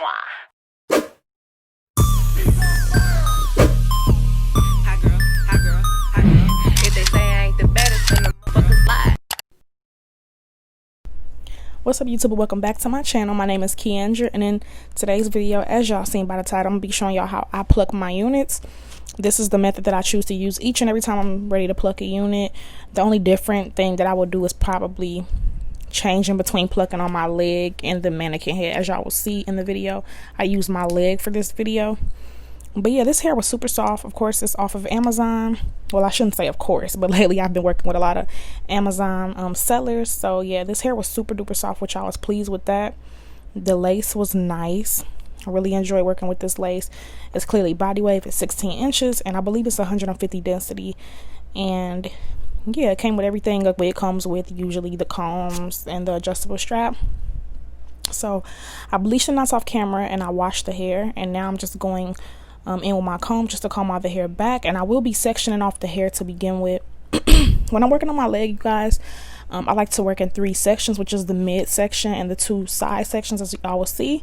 If they say I ain't the baddest, then the motherfuckers lie. What's up, YouTube? Welcome back to my channel. My name is Keandraahzhane, and in today's video, as y'all seen by the title, I'm gonna be showing y'all how I pluck my units. This is the method that I choose to use each and every time I'm ready to pluck a unit. The only different thing that I will do is probably changing between plucking on my leg and the mannequin head. As y'all will see in the video, I use my leg for this video. But yeah, this hair was super soft. Of course, it's off of Amazon. Well, I shouldn't say of course, but lately I've been working with a lot of Amazon sellers. So yeah, this hair was super duper soft, which I was pleased with that. The lace was nice. I really enjoy working with this lace. It's clearly body wave. It's 16 inches, and I believe it's 150 density. And yeah, it came with everything like it comes with, usually the combs and the adjustable strap. So I bleached the knots off camera and I washed the hair, and now I'm just going in with my comb just to comb all the hair back. And I will be sectioning off the hair to begin with. When I'm working on my leg, you guys, I like to work in 3 sections, which is the mid section and the 2 side sections, as y'all will see,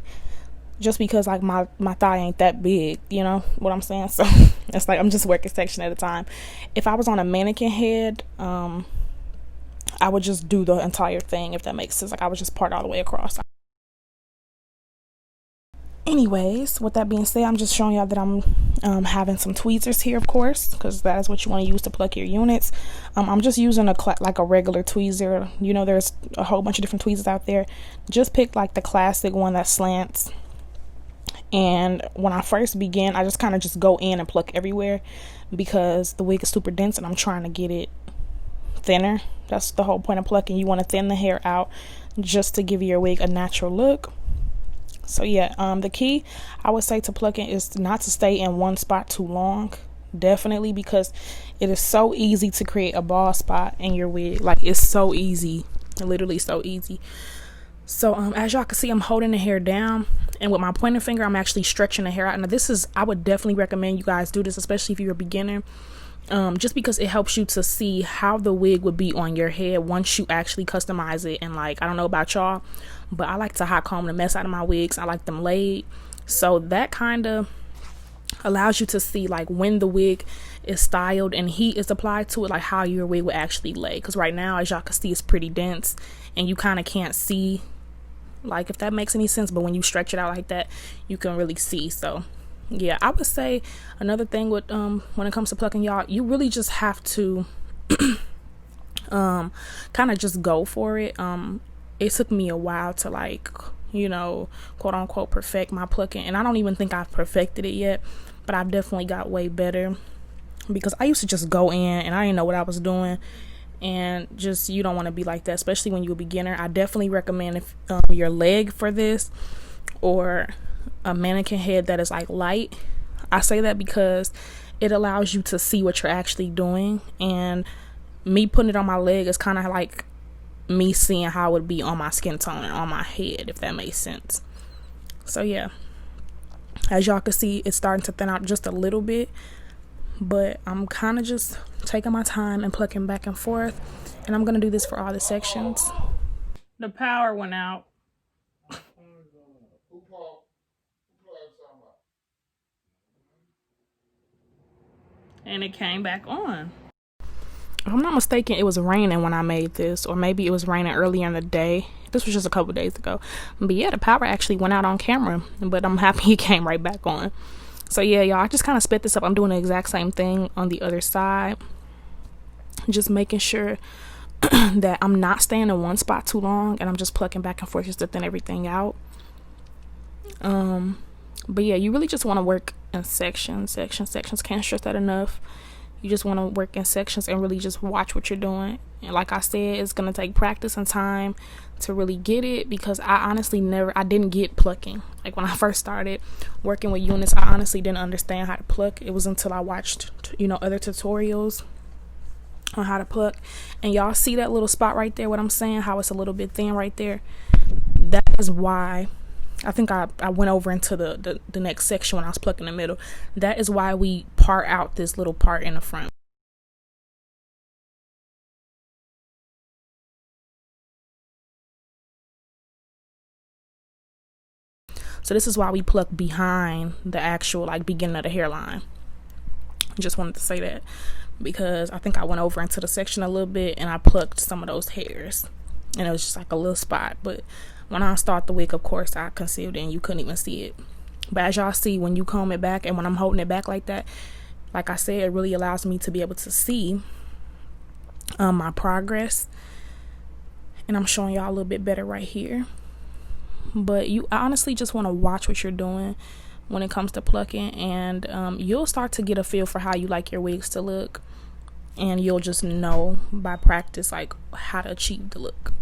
just because like my thigh ain't that big, you know what I'm saying? So it's like I'm just working section at a time. If I was on a mannequin head, I would just do the entire thing, if that makes sense. Like I would just part all the way across. Anyways, with that being said, I'm just showing y'all that I'm having some tweezers here, of course, because that is what you want to use to pluck your units. I'm just using like a regular tweezer. You know, there's a whole bunch of different tweezers out there. Just pick like the classic one that slants. And when I first begin, I just kind of just go in and pluck everywhere because the wig is super dense and I'm trying to get it thinner. That's the whole point of plucking. You want to thin the hair out just to give your wig a natural look. So yeah, the key I would say to plucking is not to stay in one spot too long. Definitely, because it is so easy to create a bald spot in your wig. Like, it's so easy, literally so easy. So as y'all can see, I'm holding the hair down, and with my pointer finger I'm actually stretching the hair out. Now this is, I would definitely recommend you guys do this, especially if you're a beginner, just because it helps you to see how the wig would be on your head once you actually customize it. And like, I don't know about y'all, but I like to hot comb the mess out of my wigs. I like them laid, so that kind of allows you to see like when the wig is styled and heat is applied to it, like how your wig would actually lay. Because right now, as y'all can see, it's pretty dense and you kind of can't see, like, if that makes any sense. But when you stretch it out like that, you can really see. So yeah, I would say another thing with when it comes to plucking, y'all, you really just have to kind of just go for it. It took me a while to, like, you know, quote unquote perfect my plucking, and I don't even think I've perfected it yet, but I've definitely got way better, because I used to just go in and I didn't know what I was doing. And just, you don't want to be like that, especially when you're a beginner. I definitely recommend if your leg for this, or a mannequin head that is like light. I say that because it allows you to see what you're actually doing, and me putting it on my leg is kind of like me seeing how it would be on my skin tone and on my head, if that makes sense. So yeah, as y'all can see, it's starting to thin out just a little bit, but I'm kind of just taking my time and plucking back and forth, and I'm gonna do this for all the sections. The power went out. And it came back on. If I'm not mistaken, it was raining when I made this, or maybe it was raining earlier in the day. This was just a couple days ago. But yeah, the power actually went out on camera, but I'm happy it came right back on. So yeah, y'all, I just kind of sped this up. I'm doing the exact same thing on the other side, just making sure that I'm not staying in one spot too long, and I'm just plucking back and forth just to thin everything out. But yeah, you really just want to work in sections. Can't stress that enough. You just want to work in sections and really just watch what you're doing. And like I said, it's going to take practice and time to really get it, because I honestly I didn't get plucking. Like when I first started working with units, I honestly didn't understand how to pluck. It was until I watched, you know, other tutorials on how to pluck. And y'all see that little spot right there, what I'm saying, how it's a little bit thin right there? That is why I think I went over into the next section when I was plucking the middle. That is why we part out this little part in the front. So this is why we pluck behind the actual like beginning of the hairline. Just wanted to say that because I think I went over into the section a little bit and I plucked some of those hairs and it was just like a little spot. But when I start the wig, of course I concealed it and you couldn't even see it. But as y'all see, when you comb it back and when I'm holding it back like that, like I said, it really allows me to be able to see my progress. And I'm showing y'all a little bit better right here. But I honestly just want to watch what you're doing when it comes to plucking, and you'll start to get a feel for how you like your wigs to look, and you'll just know by practice like how to achieve the look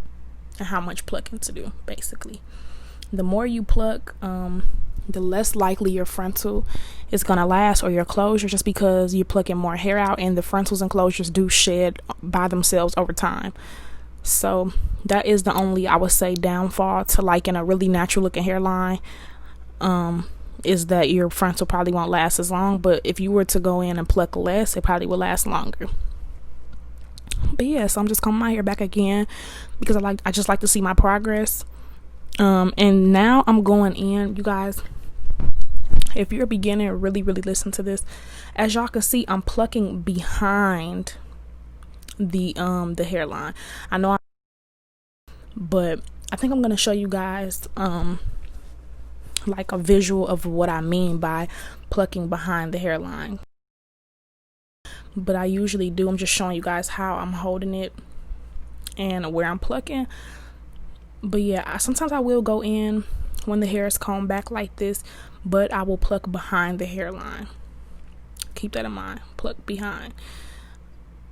and how much plucking to do. Basically, the more you pluck, the less likely your frontal is gonna last or your closure, just because you're plucking more hair out, and the frontals and closures do shed by themselves over time. So that is the only, I would say, downfall to liking a really natural looking hairline, is that your frontal probably won't last as long. But if you were to go in and pluck less, it probably will last longer. But yeah, so I'm just combing my hair back again because I just like to see my progress. And now I'm going in, you guys. If you're a beginner, really listen to this. As y'all can see, I'm plucking behind the hairline. But I think I'm gonna show you guys like a visual of what I mean by plucking behind the hairline. But I usually do, I'm just showing you guys how I'm holding it and where I'm plucking. But yeah, sometimes I will go in when the hair is combed back like this, but I will pluck behind the hairline. Keep that in mind, pluck behind.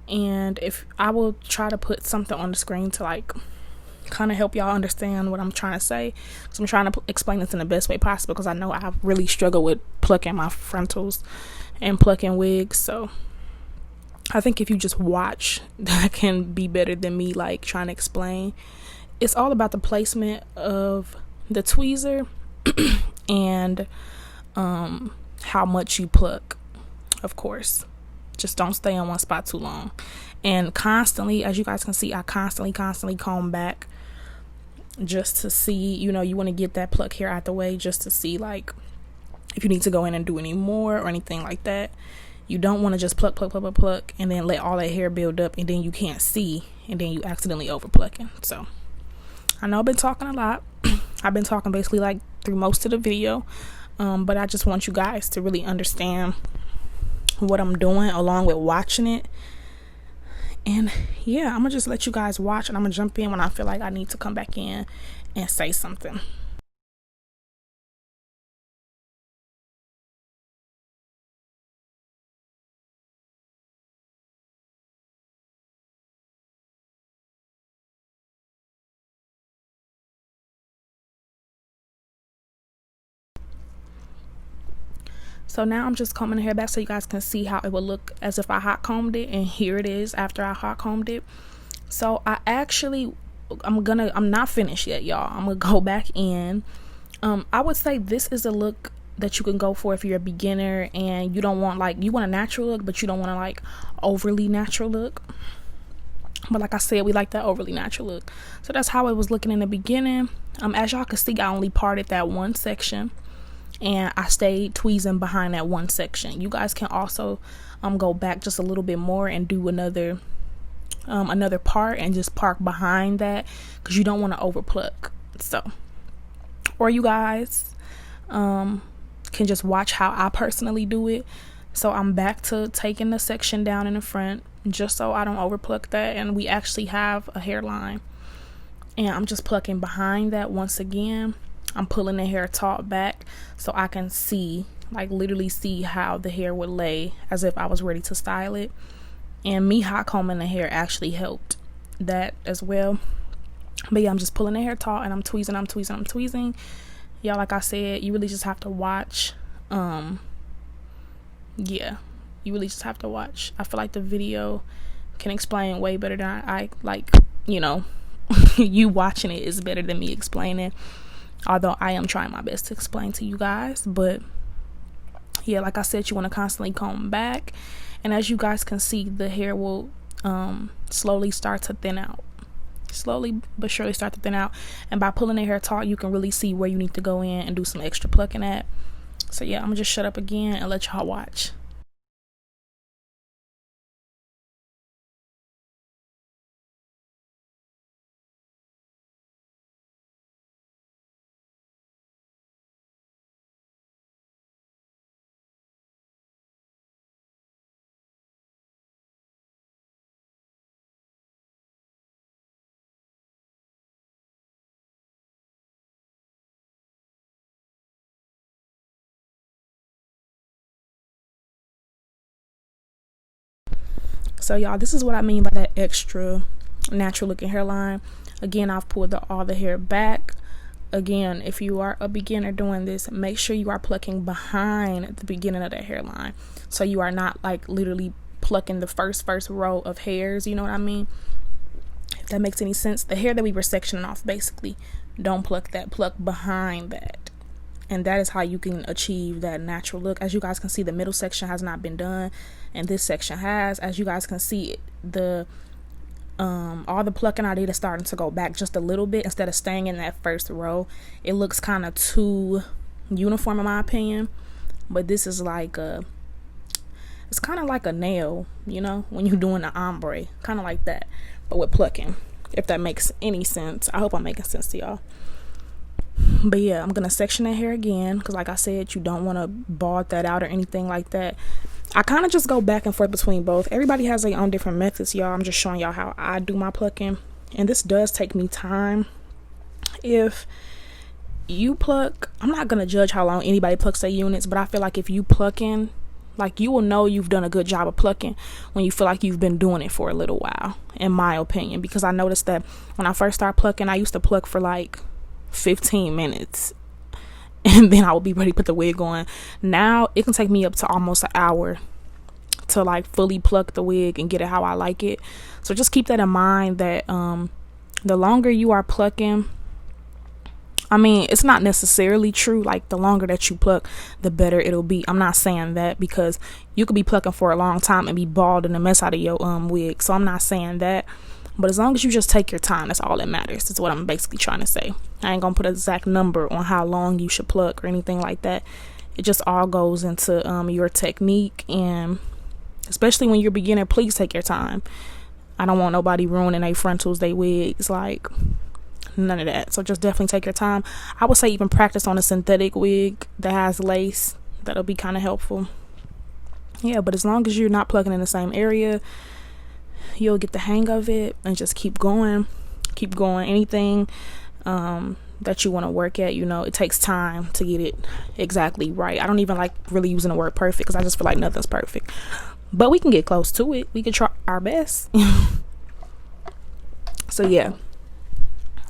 And if I will try to put something on the screen to like kind of help y'all understand what I'm trying to say, so I'm trying to explain this in the best way possible, because I know I really struggle with plucking my frontals and plucking wigs. So I think if you just watch, that can be better than me like trying to explain. It's all about the placement of the tweezer and how much you pluck. Of course, just don't stay on one spot too long, and constantly, as you guys can see, I constantly comb back just to see, you want to get that pluck hair out the way, just to see like if you need to go in and do any more or anything like that. You don't want to just pluck and then let all that hair build up and then you can't see and then you accidentally over plucking. So I know I've been talking a lot. I've been talking basically like through most of the video, but I just want you guys to really understand what I'm doing along with watching it. And yeah, I'm gonna just let you guys watch, and I'm gonna jump in when I feel like I need to come back in and say something. So now I'm just combing the hair back so you guys can see how it would look as if I hot combed it, and here it is after I hot combed it. So I'm not finished yet, y'all. I'm gonna go back in. I would say this is a look that you can go for if you're a beginner and you don't want you want a natural look, but you don't want to like overly natural look. But like I said, we like that overly natural look. So that's how it was looking in the beginning. As y'all can see, I only parted that one section, and I stayed tweezing behind that one section. You guys can also go back just a little bit more and do another part and just park behind that, because you don't want to over pluck. So, or you guys can just watch how I personally do it. So I'm back to taking the section down in the front just so I don't over pluck that, and we actually have a hairline, and I'm just plucking behind that once again. I'm pulling the hair taut back so I can see, like literally see how the hair would lay as if I was ready to style it. And me hot combing the hair actually helped that as well. But yeah, I'm just pulling the hair taut and I'm tweezing. Yeah, like I said, you really just have to watch. Yeah, you really just have to watch. I feel like the video can explain way better than I like, you watching it is better than me explaining. Although I am trying my best to explain to you guys. But yeah, like I said, you want to constantly comb back. And as you guys can see, the hair will slowly start to thin out. slowly but surely start to thin out. And by pulling the hair taut, you can really see where you need to go in and do some extra plucking at. So yeah, I'm gonna just shut up again and let y'all watch. So y'all, this is what I mean by that extra natural looking hairline. Again, I've pulled all the hair back. Again, if you are a beginner doing this, make sure you are plucking behind the beginning of that hairline, so you are not like literally plucking the first row of hairs, you know what I mean? If that makes any sense. The hair that we were sectioning off, basically, don't pluck that, pluck behind that. And that is how you can achieve that natural look. As you guys can see, the middle section has not been done, and this section has. As you guys can see, the all the plucking I did is starting to go back just a little bit instead of staying in that first row. It looks kind of too uniform in my opinion, but this is like it's kind of like a nail, you know, when you're doing the ombre, kind of like that, but with plucking, if that makes any sense. I hope I'm making sense to y'all. But yeah, I'm gonna section that hair again, because like I said, you don't want to bald that out or anything like that. I kind of just go back and forth between both. Everybody has their own different methods, y'all. I'm just showing y'all how I do my plucking, and this does take me time. If you pluck, I'm not gonna judge how long anybody plucks their units, but I feel like if you plucking, like, you will know you've done a good job of plucking when you feel like you've been doing it for a little while, in my opinion. Because I noticed that when I first started plucking, I used to pluck for like 15 minutes and then I would be ready to put the wig on. Now it can take me up to almost an hour to like fully pluck the wig and get it how I like it. So just keep that in mind, that the longer you are plucking, I mean, it's not necessarily true, like the longer that you pluck, the better it'll be. I'm not saying that, because you could be plucking for a long time and be balding the mess out of your wig. So I'm not saying that. But as long as you just take your time, that's all that matters. That's what I'm basically trying to say. I ain't gonna put an exact number on how long you should pluck or anything like that. It just all goes into your technique, and especially when you're a beginner, please take your time. I don't want nobody ruining their frontals, their wigs, like none of that. So just definitely take your time. I would say even practice on a synthetic wig that has lace. That'll be kind of helpful. Yeah, but as long as you're not plucking in the same area, you'll get the hang of it, and just keep going. Anything that you want to work at, you know, it takes time to get it exactly right. I don't even like really using the word perfect, because I just feel like nothing's perfect, but we can get close to it. We can try our best. So yeah,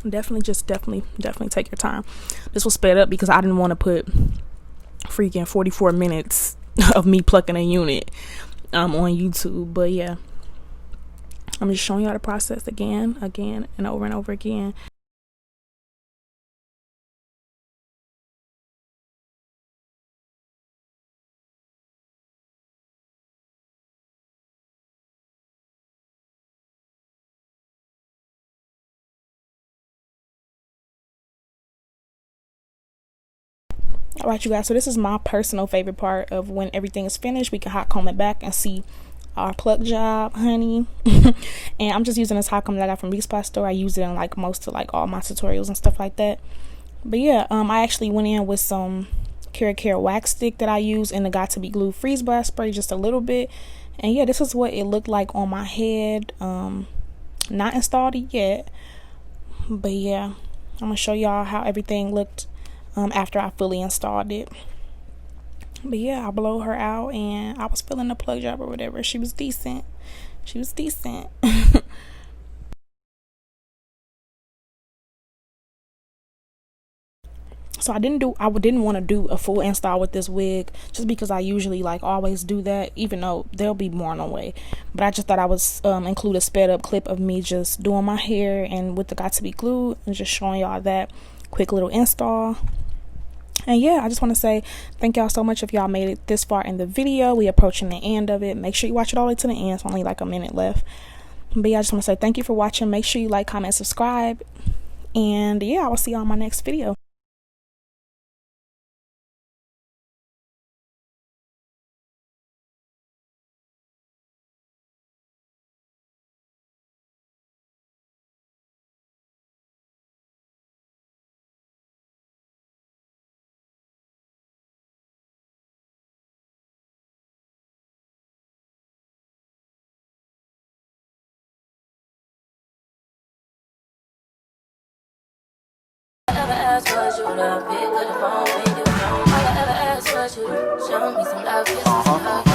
definitely take your time. This was sped up because I didn't want to put freaking 44 minutes of me plucking a unit on YouTube. But yeah, I'm just showing y'all the process again and over again. All right, you guys, so this is my personal favorite part of when everything is finished. We can hot comb it back and see our pluck job, honey. And I'm just using this hot comb that I got from Beauty Supply store. I use it in like most of like all my tutorials and stuff like that. But yeah, I actually went in with some Care wax stick that I use in the Got to Be Glue freeze blast spray, just a little bit. And yeah, this is what it looked like on my head. Not installed it yet, but yeah, I'm gonna show y'all how everything looked after I fully installed it. But yeah, I blow her out, and I was feeling the plug job or whatever. She was decent. So I didn't want to do a full install with this wig, just because I usually like always do that, even though there'll be more on the way. But I just thought I would include a sped up clip of me just doing my hair and with the Got to Be Glued, and just showing y'all that quick little install. And yeah, I just want to say thank y'all so much if y'all made it this far in the video. We approaching the end of it. Make sure you watch it all the way to the end. It's only like a minute left. But yeah, I just want to say thank you for watching. Make sure you like, comment, subscribe, and yeah, I will see you on my next video. Ever asked was you to pick up the phone when you phone. All I ever asked was you to show me some love, kiss me some love.